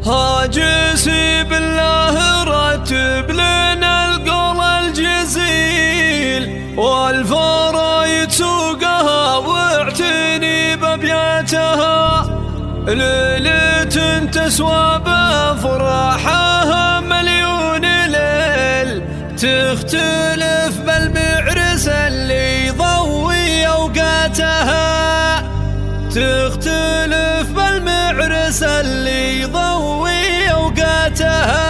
هاجسي بالله رتب لنا القول الجزيل، والفرايد سوقها واعتني بابياتها. ليلة تسوى بافراحها مليون ليل، تختلف بالمعرس اللي يضوي اوقاتها، تختلف بالمعرس اللي يضوي اوقاتها.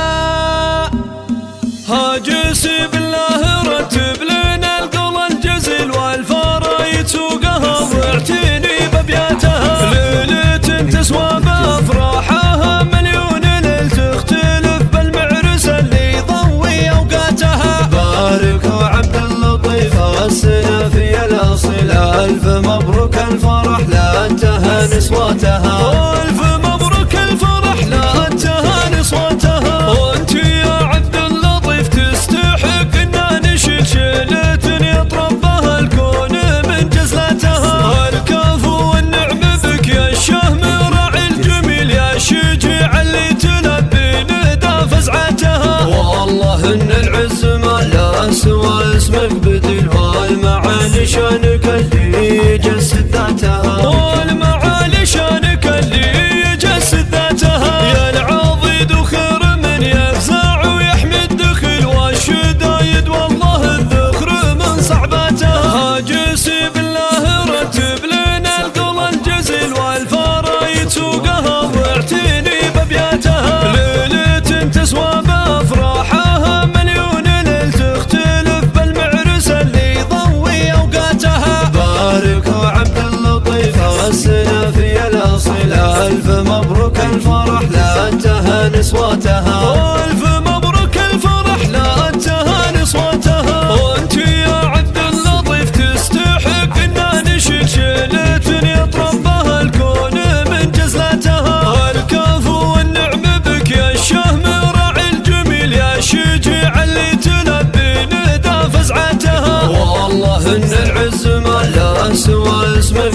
هاجسي بالله رتب لنا القول الجزيل، والفرايد سوقها واعتني بابياتها. ليلة تسوى بافراحها مليون ليل، تختلف بالمعرس اللي يضوي اوقاتها. باركوا عبد اللطيف السنة في الاصيل، الف مبروك الفرح لا انتهى نسوتها. الف مبروك الفرح لا انتهى نسوتها. وانت يا عبد اللطيف تستحق ان نشيل شيلة يطرب بها الكون من جزلتها. الكفو والنعم بك يا الشهم راعي الجميل، يا الشجيع اللي تلبي ندى فزعتها. والله ان العز ما لا سوى اسمك بدل، والمعالي شانك اللي يجسد ذاتها. والمعالي شانك اللي يجسد ذاتها. يا العضيد وخير من يفزع ويحمي الدخل، والشدايد والله الذخر من صعباتها. هاجسي بالله رتب لنا القول الجزيل، والفرايد سوقها واعتني بابياتها. ليلة تسوى بافراحها مليون ليل، تختلف بالمعرس اللي يضوي اوقاتها. باركوا عبد اللطيف السنة في الاصيل، الف مبروك الفرح لا انتهى نسوتها. والف مبروك الفرح لا انتهى نسوتها. وانت يا عبد اللطيف تستحق ان نشيل شيلة يطرب بها الكون من جزلتها. الكفو والنعم بك يا الشهم راعي الجميل، يا الشجيع اللي تلبي ندى فزعتها. والله ان العز ما لا سوى اسمك